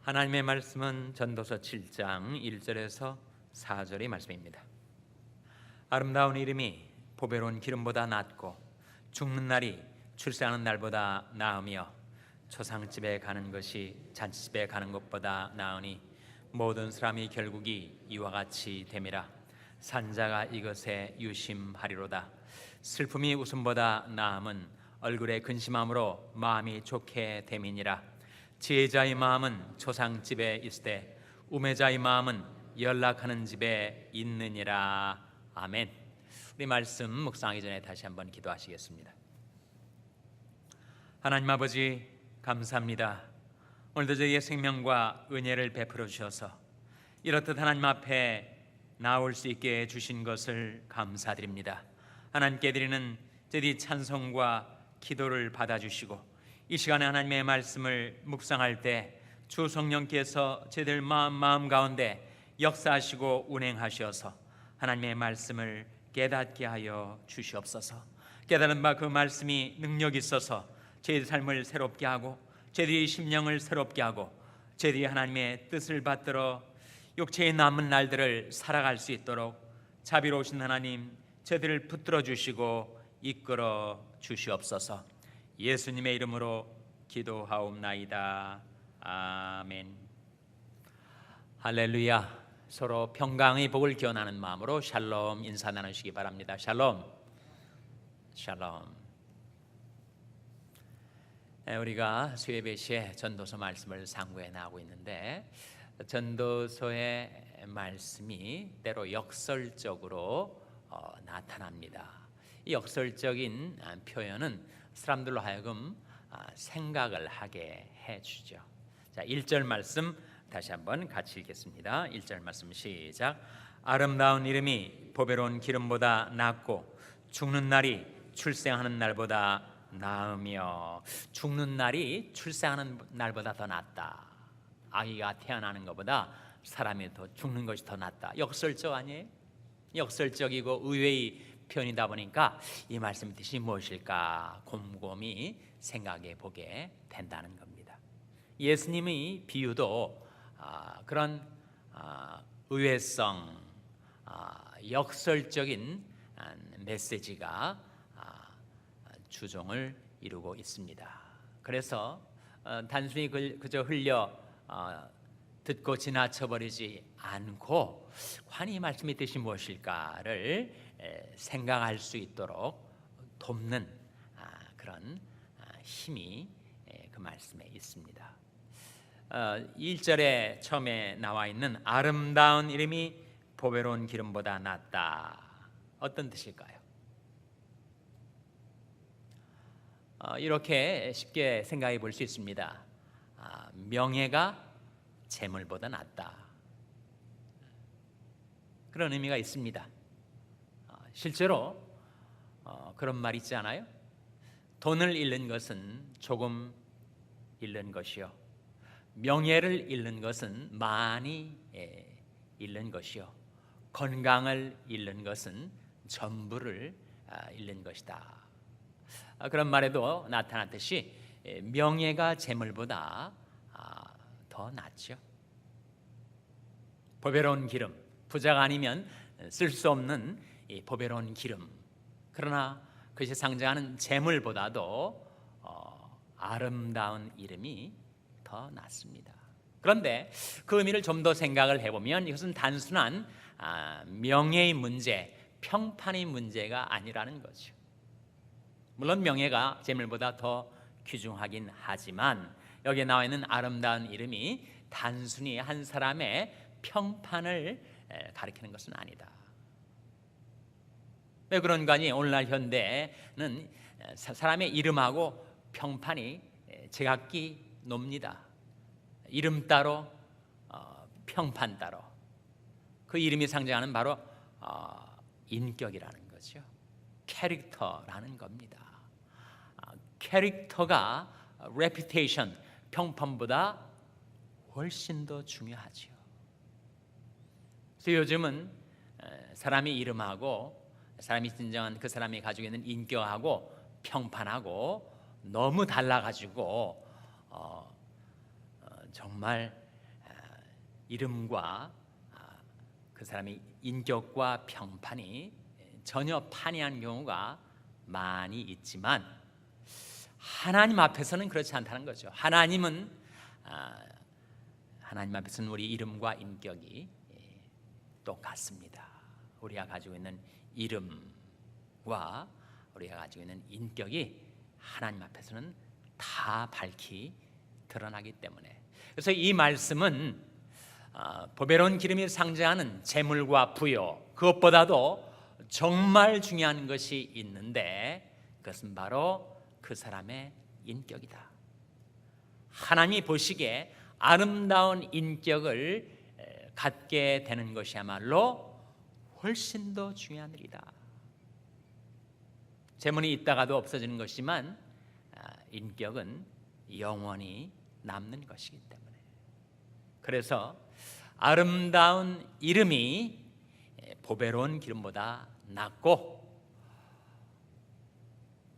하나님의 말씀은 전도서 7장 1절에서 4절의 말씀입니다. 아름다운 이름이 보배로운 기름보다 낫고 죽는 날이 출세하는 날보다 나으며 초상집에 가는 것이 잔치집에 가는 것보다 나으니 모든 사람이 결국이 이와 같이 됨이라. 산자가 이것에 유심하리로다. 슬픔이 웃음보다 나음은 얼굴에 근심함으로 마음이 좋게 됨이니라. 지혜자의 마음은 초상집에 있으되 우매자의 마음은 연락하는 집에 있느니라. 아멘. 우리 말씀 묵상하기 전에 다시 한번 기도하시겠습니다. 하나님 아버지, 감사합니다. 오늘도 저희의 생명과 은혜를 베풀어 주셔서 이렇듯 하나님 앞에 나올 수 있게 주신 것을 감사드립니다. 하나님께 드리는 저희 찬송과 기도를 받아주시고 이 시간에 하나님의 말씀을 묵상할 때 주 성령께서 저희들 마음 가운데 역사하시고 운행하셔서 하나님의 말씀을 깨닫게 하여 주시옵소서. 깨달은 바 그 말씀이 능력 있어서 저희들 삶을 새롭게 하고 저희들이 심령을 새롭게 하고 저희들이 하나님의 뜻을 받들어 육체의 남은 날들을 살아갈 수 있도록 자비로우신 하나님 저희들을 붙들어 주시고 이끌어 주시옵소서. 예수님의 이름으로 기도하옵나이다. 아멘. 할렐루야. 서로 평강의 복을 기원하는 마음으로 샬롬 인사 나누시기 바랍니다. 샬롬. 샬롬. 우리가 수요예배 시에 전도서 말씀을 상고해 나가고 있는데 전도서의 말씀이 때로 역설적으로 나타납니다. 이 역설적인 표현은 사람들로 하여금 생각을 하게 해주죠. 자, 1절 말씀 다시 한번 같이 읽겠습니다. 1절 말씀 시작. 아름다운 이름이 보배로운 기름보다 낫고 죽는 날이 출생하는 날보다 나으며. 죽는 날이 출생하는 날보다 더 낫다. 아기가 태어나는 것보다 사람이 더 죽는 것이 더 낫다. 역설적 아니에요? 역설적이고 의외의 표현이다 보니까 이 말씀의 뜻이 무엇일까 곰곰이 생각해 보게 된다는 겁니다. 예수님의 비유도 그런 의외성, 역설적인 메시지가 주종을 이루고 있습니다. 그래서 단순히 그저 흘려 듣고 지나쳐버리지 않고 과연 이 말씀의 뜻이 무엇일까를 생각할 수 있도록 돕는 그런 힘이 그 말씀에 있습니다. 1절에 처음에 나와 있는 아름다운 이름이 보배로운 기름보다 낫다. 어떤 뜻일까요? 이렇게 쉽게 생각해 볼 수 있습니다. 명예가 재물보다 낫다. 그런 의미가 있습니다. 실제로 그런 말 있지 않아요? 돈을 잃는 것은 조금 잃는 것이요, 명예를 잃는 것은 많이 잃는 것이요, 건강을 잃는 것은 전부를 잃는 것이다. 그런 말에도 나타났듯이 명예가 재물보다 더 낫죠. 보배로운 기름, 부자가 아니면 쓸 수 없는 이 보배로운 기름, 그러나 그것이 상징하는 재물보다도 아름다운 이름이 더 낫습니다. 그런데 그 의미를 좀 더 생각을 해보면 이것은 단순한 명예의 문제, 평판의 문제가 아니라는 거죠. 물론 명예가 재물보다 더 귀중하긴 하지만 여기에 나와 있는 아름다운 이름이 단순히 한 사람의 평판을 가리키는 것은 아니다. 왜 그런가니 오늘날 현대는 사람의 이름하고 평판이 제각기 놉니다. 이름 따로 평판 따로. 그 이름이 상징하는 바로 인격이라는 거죠. 캐릭터라는 겁니다. 캐릭터가 reputation, 평판보다 훨씬 더 중요하죠. 그래서 요즘은 사람의 이름하고 사람이 진정한 그 사람이 가지고 있는 인격하고 평판하고 너무 달라가지고 정말 이름과 그 사람의 인격과 평판이 전혀 판이한 경우가 많이 있지만 하나님 앞에서는 그렇지 않다는 거죠. 하나님 앞에서는 우리 이름과 인격이 똑같습니다. 우리가 가지고 있는 이름과 우리가 가지고 있는 인격이 하나님 앞에서는 다 밝히 드러나기 때문에, 그래서 이 말씀은 보배로운 기름이 상징하는 재물과 부요, 그것보다도 정말 중요한 것이 있는데 그것은 바로 그 사람의 인격이다. 하나님이 보시기에 아름다운 인격을 갖게 되는 것이야말로 훨씬 더 중요한 일이다. 재물이 있다가도 없어지는 것이지만 인격은 영원히 남는 것이기 때문에, 그래서 아름다운 이름이 보배로운 기름보다 낫고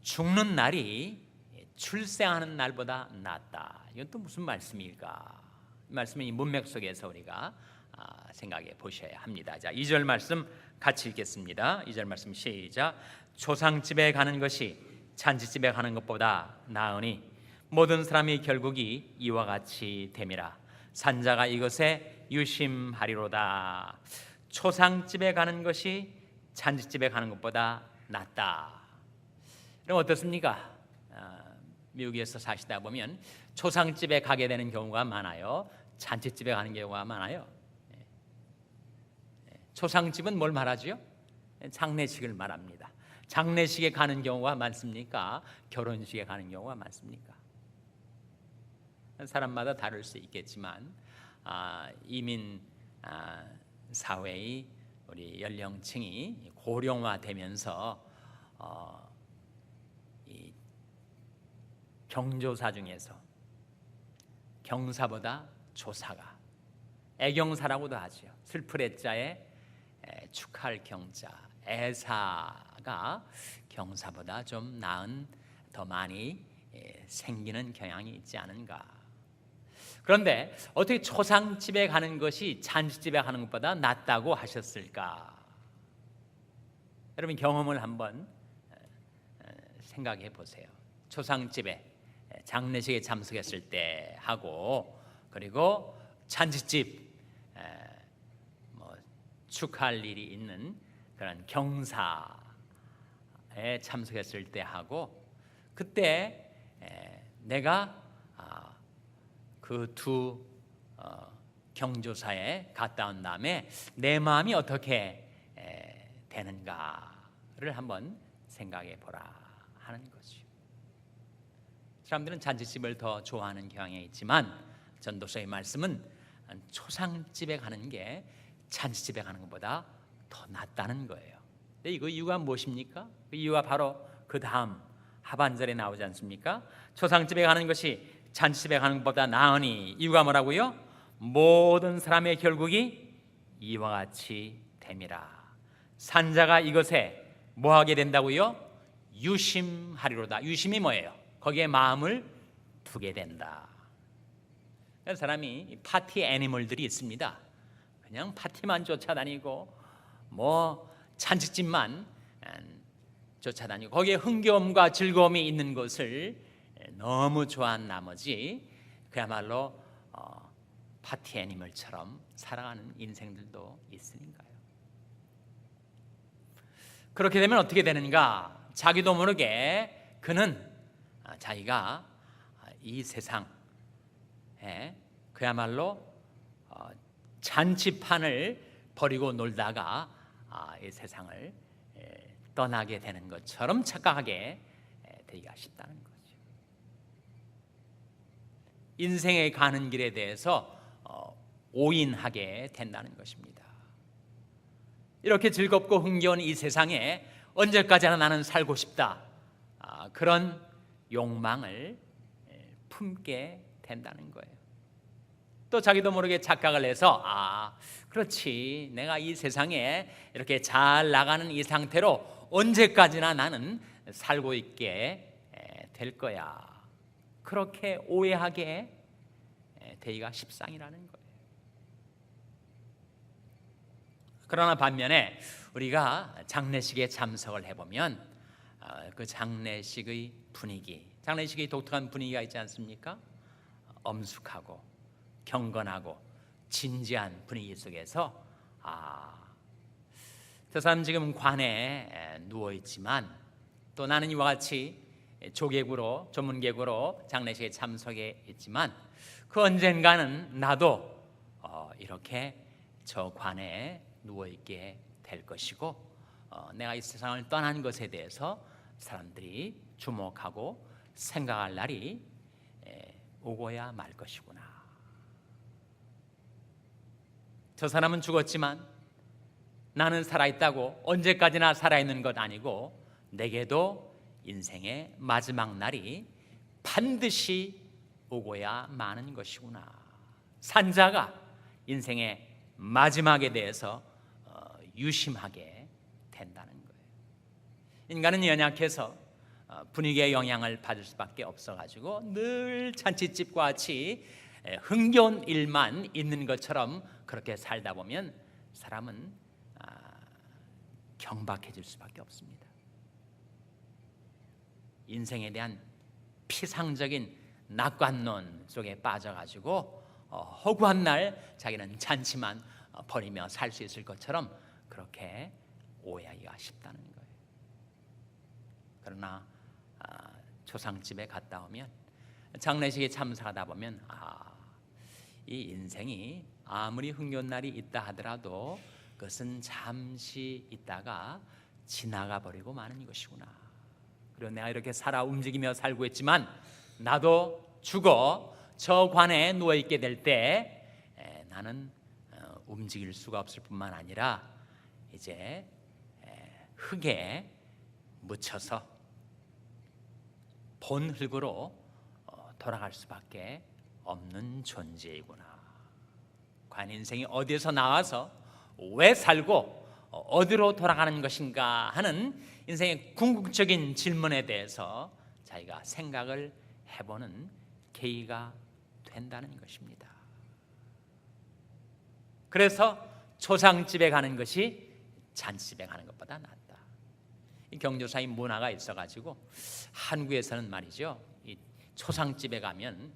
죽는 날이 출생하는 날보다 낫다. 이건 또 무슨 말씀일까? 이 말씀은 이 문맥 속에서 우리가 생각해 보셔야 합니다. 자, 2절 말씀 같이 읽겠습니다. 2절 말씀 시작. 초상집에 가는 것이 잔치집에 가는 것보다 나으니 모든 사람이 결국이 이와 같이 됨이라. 산자가 이것에 유심하리로다. 초상집에 가는 것이 잔치집에 가는 것보다 낫다. 그럼 어떻습니까? 미국에서 사시다 보면 초상집에 가게 되는 경우가 많아요. 잔치집에 가는 경우가 많아요. 초상집은 뭘 말하죠? 장례식을 말합니다. 장례식에 가는 경우가 많습니까? 결혼식에 가는 경우가 많습니까? 사람마다 다를 수 있겠지만 이민 사회의 우리 연령층이 고령화되면서 이 경조사 중에서 경사보다 조사가, 애경사라고도 하죠. 슬플 애자에 축할 경자, 애사가 경사보다 좀 나은, 더 많이 생기는 경향이 있지 않은가. 그런데 어떻게 초상집에 가는 것이 잔치집에 가는 것보다 낫다고 하셨을까? 여러분 경험을 한번 생각해 보세요. 초상집에 장례식에 참석했을 때 하고, 그리고 잔치집 축하할 일이 있는 그런 경사에 참석했을 때 하고, 그때 내가 그 두 경조사에 갔다 온 다음에 내 마음이 어떻게 되는가를 한번 생각해 보라 하는 거죠. 사람들은 잔치집을 더 좋아하는 경향이 있지만 전도서의 말씀은 초상집에 가는 게 잔치집에 가는 것보다 더 낫다는 거예요. 근데 이거 이유가 무엇입니까? 그 이유가 바로 그 다음 하반절에 나오지 않습니까? 초상집에 가는 것이 잔치집에 가는 것보다 나으니, 이유가 뭐라고요? 모든 사람의 결국이 이와 같이 됨이라. 산자가 이것에 뭐하게 된다고요? 유심하리로다. 유심이 뭐예요? 거기에 마음을 두게 된다. 사람이 파티 애니멀들이 있습니다. 그냥 파티만 쫓아다니고 잔치집만 쫓아다니고 거기에 흥겨움과 즐거움이 있는 것을 너무 좋아한 나머지 그야말로 파티 애니멀처럼 살아가는 인생들도 있으니까요. 그렇게 되면 어떻게 되는가? 자기도 모르게 그는 자기가 이 세상에 그야말로 잔치판을 버리고 놀다가 이 세상을 떠나게 되는 것처럼 착각하게 되기가 쉽다는 거죠. 인생에 가는 길에 대해서 오인하게 된다는 것입니다. 이렇게 즐겁고 흥겨운 이 세상에 언제까지나 나는 살고 싶다, 그런 욕망을 품게 된다는 거예요. 또 자기도 모르게 착각을 해서 그렇지, 내가 이 세상에 이렇게 잘 나가는 이 상태로 언제까지나 나는 살고 있게 될 거야, 그렇게 오해하게 되기가 십상이라는 거예요. 그러나 반면에 우리가 장례식에 참석을 해보면 그 장례식의 분위기, 장례식의 독특한 분위기가 있지 않습니까? 엄숙하고 경건하고 진지한 분위기 속에서 저 사람 지금 관에 누워있지만 또 나는 이와 같이 조문객으로 장례식에 참석해 있지만 그 언젠가는 나도 이렇게 저 관에 누워있게 될 것이고 내가 이 세상을 떠난 것에 대해서 사람들이 주목하고 생각할 날이 오고야 말 것이구나. 저 사람은 죽었지만 나는 살아있다고 언제까지나 살아있는 것 아니고 내게도 인생의 마지막 날이 반드시 오고야 마는 것이구나. 산자가 인생의 마지막에 대해서 유심하게 된다는 거예요. 인간은 연약해서 분위기의 영향을 받을 수밖에 없어가지고 늘 잔치집과 같이 흥겨운 일만 있는 것처럼 그렇게 살다 보면 사람은 경박해질 수밖에 없습니다. 인생에 대한 피상적인 낙관론 속에 빠져가지고 허구한 날 자기는 잔치만 벌이며 살 수 있을 것처럼 그렇게 오해하기가 쉽다는 거예요. 그러나 초상집에 갔다 오면, 장례식에 참석하다 보면 이 인생이 아무리 흥겨운 날이 있다 하더라도 그것은 잠시 있다가 지나가 버리고 마는 것이구나. 그리고 내가 이렇게 살아 움직이며 살고 있지만 나도 죽어 저 관에 누워있게 될 때 나는 움직일 수가 없을 뿐만 아니라 이제 흙에 묻혀서 본 흙으로 돌아갈 수밖에 없는 존재이구나. 과연 인생이 어디에서 나와서 왜 살고 어디로 돌아가는 것인가 하는 인생의 궁극적인 질문에 대해서 자기가 생각을 해보는 계기가 된다는 것입니다. 그래서 초상집에 가는 것이 잔치집에 가는 것보다 낫다. 이 경조사의 문화가 있어가지고 한국에서는 말이죠, 이 초상집에 가면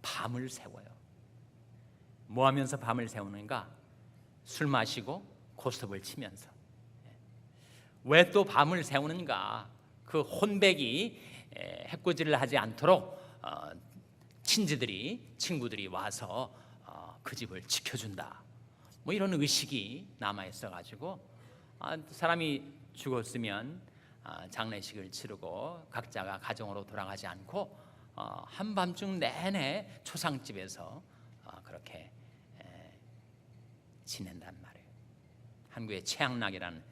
밤을 새워요. 뭐 하면서 밤을 새우는가? 술 마시고 고스톱을 치면서. 왜 또 밤을 새우는가? 그 혼백이 해코지를 하지 않도록 친구들이 와서 그 집을 지켜준다. 뭐 이런 의식이 남아 있어가지고 사람이 죽었으면 장례식을 치르고 각자가 가정으로 돌아가지 않고 한밤중 내내 초상집에서 그렇게 지낸단 말이에요. 한국에 최양락이라는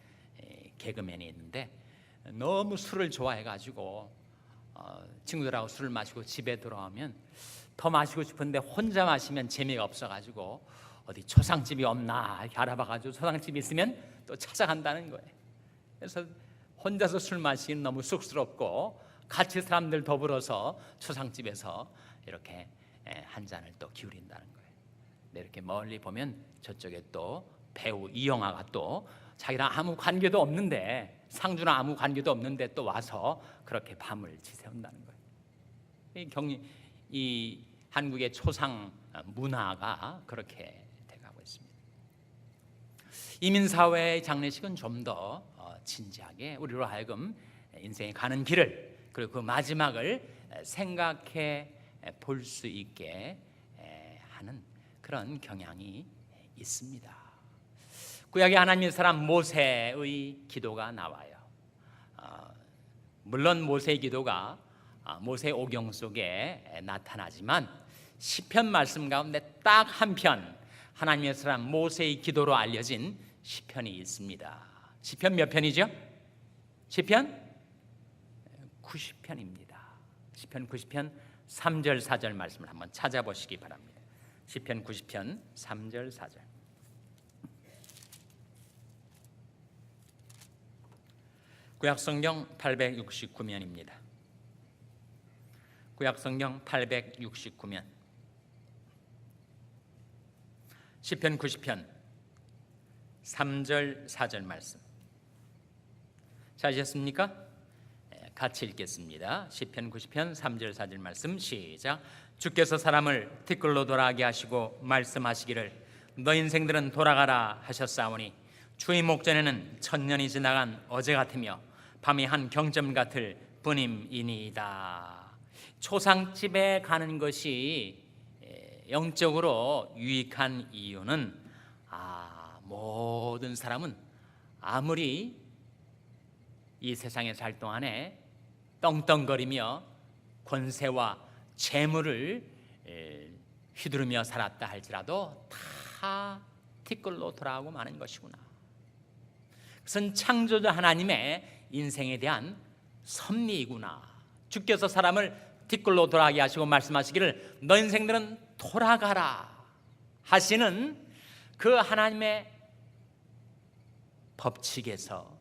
개그맨이 있는데 너무 술을 좋아해가지고 친구들하고 술을 마시고 집에 돌아오면 더 마시고 싶은데 혼자 마시면 재미가 없어가지고 어디 초상집이 없나 이렇게 알아봐가지고 초상집이 있으면 또 찾아간다는 거예요. 그래서 혼자서 술 마시기는 너무 쑥스럽고 같이 사람들 더불어서 초상집에서 이렇게 한 잔을 또 기울인다는 거예요. 이렇게 멀리 보면 저쪽에 또 배우 이영아가 또 자기랑 아무 관계도 없는데, 상주랑 아무 관계도 없는데 또 와서 그렇게 밤을 지새운다는 거예요. 이 한국의 초상 문화가 그렇게 돼가고 있습니다. 이민사회의 장례식은 좀 더 진지하게 우리로 하여금 인생에 가는 길을, 그리고 그 마지막을 생각해 볼 수 있게 하는 그런 경향이 있습니다. 구약의 하나님의 사람 모세의 기도가 나와요. 물론 모세의 기도가 모세 오경 속에 나타나지만 시편 말씀 가운데 딱 한 편, 하나님의 사람 모세의 기도로 알려진 시편이 있습니다. 시편 몇 편이죠? 시편 90편입니다. 시편 90편 3절 4절 말씀을 한번 찾아보시기 바랍니다. 시편 90편 3절 4절. 구약성경 869면입니다. 구약성경 869면 시편 90편 3절 4절 말씀 찾으셨습니까? 같이 읽겠습니다. 시편 90편 3절 4절 말씀 시작. 주께서 사람을 티끌로 돌아가게 하시고 말씀하시기를 너 인생들은 돌아가라 하셨사오니 주의 목전에는 천년이 지나간 어제 같으며 밤이 한 경점 같을 뿐임이니이다. 초상집에 가는 것이 영적으로 유익한 이유는 모든 사람은 아무리 이 세상에 살 동안에 떵떵거리며 권세와 재물을 휘두르며 살았다 할지라도 다 티끌로 돌아가고 마는 것이구나. 그것은 창조자 하나님의 인생에 대한 섭리이구나. 주께서 사람을 티끌로 돌아가게 하시고 말씀하시기를 너 인생들은 돌아가라 하시는 그 하나님의 법칙에서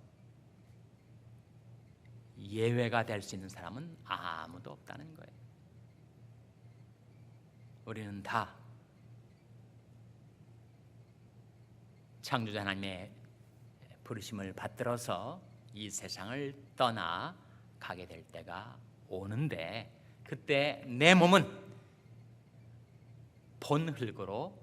예외가 될 수 있는 사람은 아무도 없다는 거예요. 우리는 다 창조자 하나님의 부르심을 받들어서 이 세상을 떠나 가게 될 때가 오는데 그때 내 몸은 본 흙으로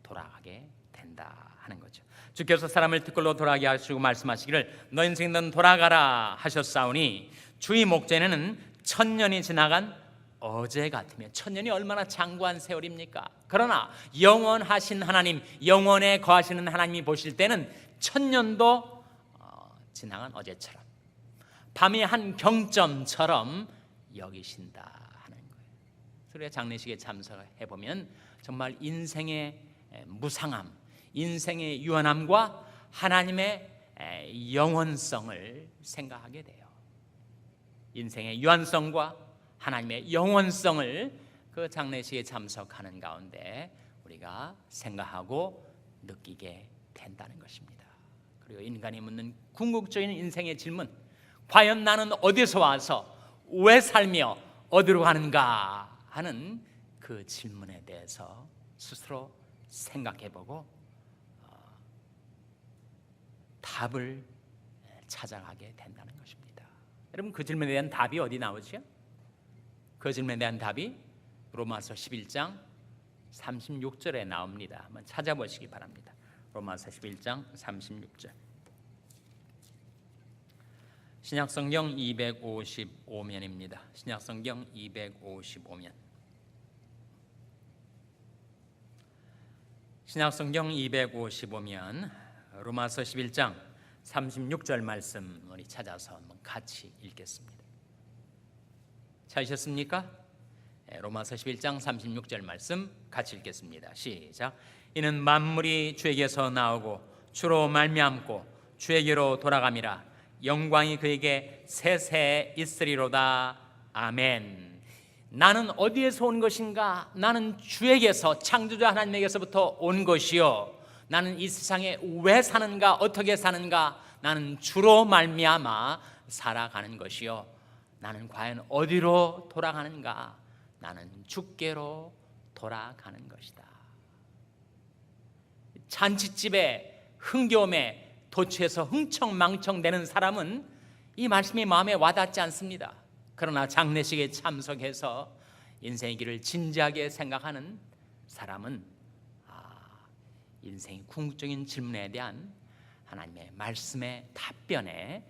돌아가게 된다 하는 거죠. 주께서 사람을 티끌로 돌아가게 하시고 말씀하시기를 너 인생은 돌아가라 하셨사오니 주의 목전에는 천년이 지나간 어제 같으며 천년이 얼마나 장구한 세월입니까? 그러나 영원하신 하나님, 영원에 거하시는 하나님이 보실 때는 천년도 지나간 어제처럼 밤이 한 경점처럼 여기신다 하는 거예요. 우리가 장례식에 참석해 보면 정말 인생의 무상함, 인생의 유한함과 하나님의 영원성을 생각하게 돼요. 인생의 유한성과 하나님의 영원성을 그 장례식에 참석하는 가운데 우리가 생각하고 느끼게 된다는 것입니다. 그리고 인간이 묻는 궁극적인 인생의 질문, 과연 나는 어디서 와서 왜 살며 어디로 가는가 하는 그 질문에 대해서 스스로 생각해보고 답을 찾아가게 된다는 것입니다. 여러분, 그 질문에 대한 답이 어디 나오죠? 그 질문에 대한 답이 로마서 11장 36절에 나옵니다. 한번 찾아보시기 바랍니다. 로마서 11장 36절. 신약성경 255면입니다. 신약성경 255면. 신약성경 255면 로마서 11장 36절 말씀 우리 찾아서 한번 같이 읽겠습니다. 찾으셨습니까? 로마서 11장 36절 말씀 같이 읽겠습니다. 시작. 이는 만물이 주에게서 나오고 주로 말미암고 주에게로 돌아감이라 영광이 그에게 세세 있으리로다. 아멘. 나는 어디에서 온 것인가? 나는 주에게서, 창조자 하나님에게서부터 온 것이요, 나는 이 세상에 왜 사는가, 어떻게 사는가? 나는 주로 말미암아 살아가는 것이요, 나는 과연 어디로 돌아가는가? 나는 주께로 돌아가는 것이다. 잔치집에 흥겨움에 도취해서 흥청망청대는 사람은 이 말씀이 마음에 와닿지 않습니다. 그러나 장례식에 참석해서 인생의 길을 진지하게 생각하는 사람은 인생의 궁극적인 질문에 대한 하나님의 말씀의 답변에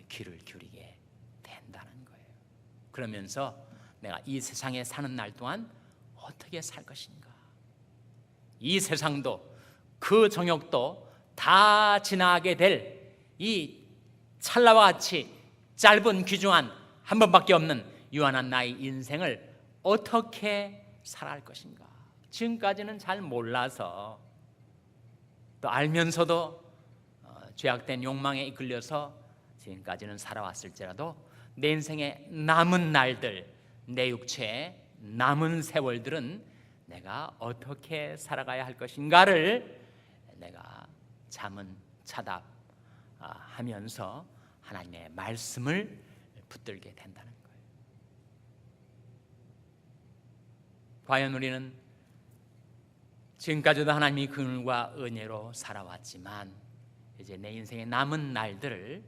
귀를 기울이게 된다는 거예요. 그러면서 내가 이 세상에 사는 날 동안 어떻게 살 것인가? 이 세상도 그 정욕도 다 지나게 될 이 찰나와 같이 짧은 귀중한 한 번밖에 없는 유한한 나의 인생을 어떻게 살아갈 것인가? 지금까지는 잘 몰라서, 또 알면서도 죄악된 욕망에 이끌려서 지금까지는 살아왔을지라도 내 인생의 남은 날들, 내 육체의 남은 세월들은 내가 어떻게 살아가야 할 것인가를 내가 자문차답하면서 하나님의 말씀을 붙들게 된다는 거예요. 과연 우리는 지금까지도 하나님의 긍휼과 은혜로 살아왔지만 이제 내 인생의 남은 날들을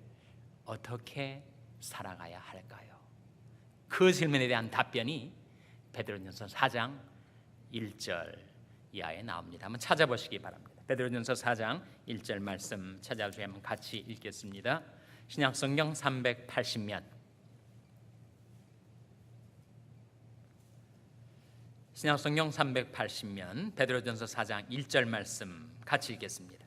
어떻게 살아가야 할까요? 그 질문에 대한 답변이 베드로전서 4장 1절 이하에 나옵니다. 한번 찾아보시기 바랍니다. 베드로전서 4장 1절 말씀 찾아주시면 같이 읽겠습니다. 신약성경 380면, 신약성경 380면 베드로전서 4장 1절 말씀 같이 읽겠습니다.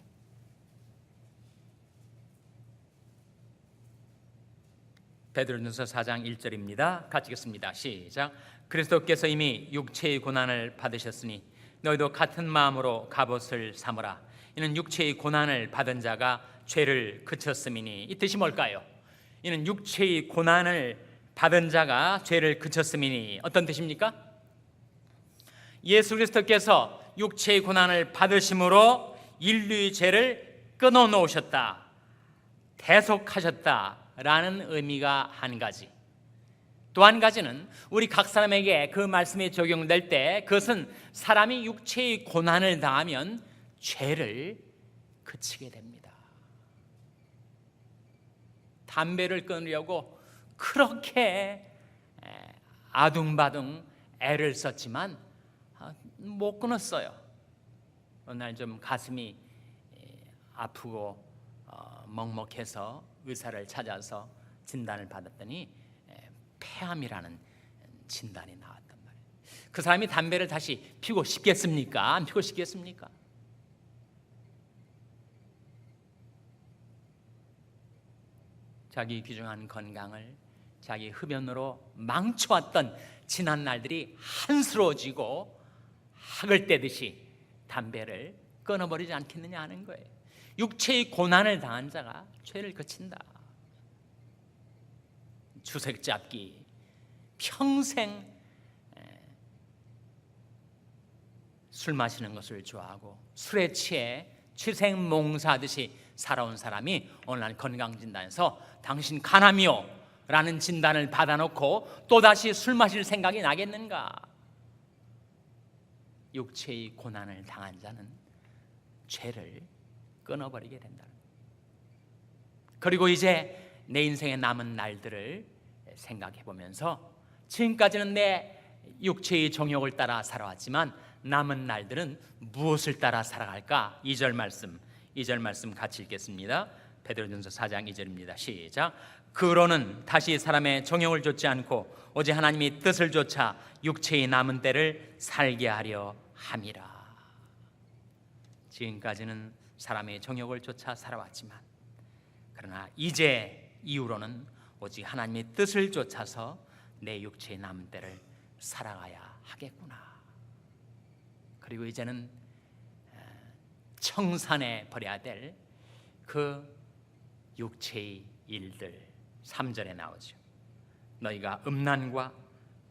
베드로전서 4장 1절입니다. 같이 읽겠습니다. 시작. 그리스도께서 이미 육체의 고난을 받으셨으니 너희도 같은 마음으로 갑옷을 삼으라. 이는 육체의 고난을 받은 자가 죄를 그쳤음이니. 이 뜻이 뭘까요? 이는 육체의 고난을 받은 자가 죄를 그쳤음이니. 어떤 뜻입니까? 예수 그리스도께서 육체의 고난을 받으심으로 인류의 죄를 끊어놓으셨다, 대속하셨다라는 의미가 한 가지. 또 한 가지는 우리 각 사람에게 그 말씀이 적용될 때 그것은 사람이 육체의 고난을 당하면 죄를 그치게 됩니다. 담배를 끊으려고 그렇게 아둥바둥 애를 썼지만 못 끊었어요. 어느 날 좀 가슴이 아프고 먹먹해서 의사를 찾아서 진단을 받았더니 폐암이라는 진단이 나왔단 말이에요. 그 사람이 담배를 다시 피고 싶겠습니까? 안 피고 싶겠습니까? 자기 귀중한 건강을 자기 흡연으로 망쳐왔던 지난 날들이 한스러워지고 학을 떼듯이 담배를 끊어버리지 않겠느냐 하는 거예요. 육체의 고난을 당한 자가 죄를 그친다. 주색 잡기, 평생 술 마시는 것을 좋아하고 술에 취해 취생몽사하듯이 살아온 사람이 어느 날 건강진단에서 당신 간암이요 라는 진단을 받아놓고 또다시 술 마실 생각이 나겠는가? 육체의 고난을 당한 자는 죄를 끊어버리게 된다. 그리고 이제 내 인생의 남은 날들을 생각해 보면서 지금까지는 내 육체의 정욕을 따라 살아왔지만 남은 날들은 무엇을 따라 살아갈까? 2절 말씀 같이 읽겠습니다. 베드로전서 4장 2절입니다. 시작. 그로는 다시 사람의 정욕을 좇지 않고 오직 하나님의 뜻을 좇아 육체의 남은 때를 살게 하려 함이라. 지금까지는 사람의 정욕을 좇아 살아왔지만 그러나 이제 이후로는 오직 하나님의 뜻을 좇아서 내 육체의 남은 때를 살아가야 하겠구나. 그리고 이제는 청산해 버려야 될 그 육체의 일들 3절에 나오죠. 너희가 음란과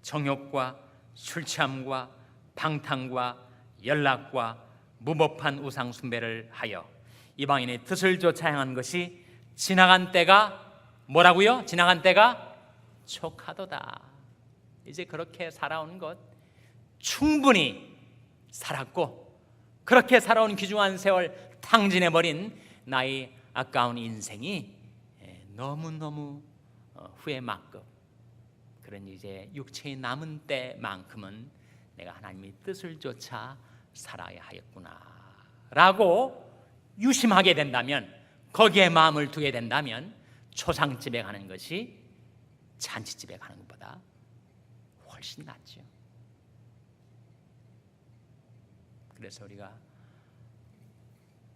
정욕과 술 취함과 방탕과 연락과 무법한 우상 숭배를 하여 이방인의 뜻을 좇아 행한 것이 지나간 때가 뭐라고요? 지나간 때가 촉하도다. 이제 그렇게 살아온 것 충분히 살았고 그렇게 살아온 귀중한 세월 탕진해버린 나의 아까운 인생이 너무너무 후회 막급. 그런 이제 육체의 남은 때만큼은 내가 하나님의 뜻을 좇아 살아야 하겠구나 라고 유심하게 된다면, 거기에 마음을 두게 된다면 초상집에 가는 것이 잔치집에 가는 것보다 훨씬 낫죠. 그래서 우리가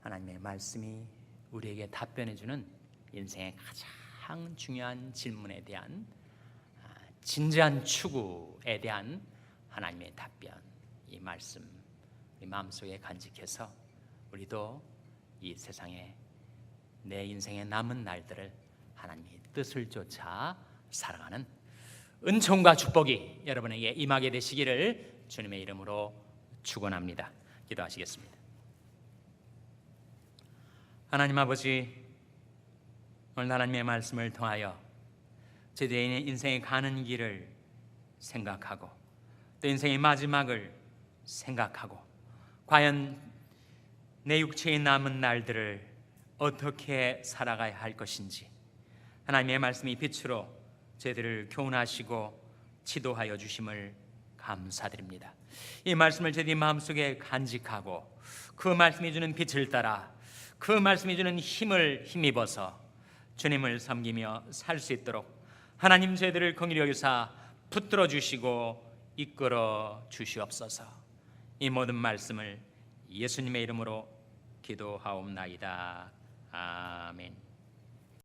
하나님의 말씀이 우리에게 답변해 주는 인생의 가장 중요한 질문에 대한 진지한 추구에 대한 하나님의 답변, 이 말씀 우리 마음속에 간직해서 우리도 이 세상에 내 인생의 남은 날들을 하나님의 뜻을 좇아 살아가는 은총과 축복이 여러분에게 임하게 되시기를 주님의 이름으로 축원합니다. 기도하시겠습니다. 하나님 아버지, 오늘 하나님의 말씀을 통하여 저희의 인생에 가는 길을 생각하고 또 인생의 마지막을 생각하고 과연 내 육체의 남은 날들을 어떻게 살아가야 할 것인지 하나님의 말씀이 빛으로 저희들을 교훈하시고 지도하여 주심을 감사드립니다. 이 말씀을 저희들이 마음속에 간직하고 그 말씀이 주는 빛을 따라 그 말씀이 주는 힘을 힘입어서 주님을 섬기며 살 수 있도록 하나님 저희들을 긍휼히 여기사 붙들어 주시고 이끌어 주시옵소서. 이 모든 말씀을 예수님의 이름으로 기도하옵나이다. 아멘.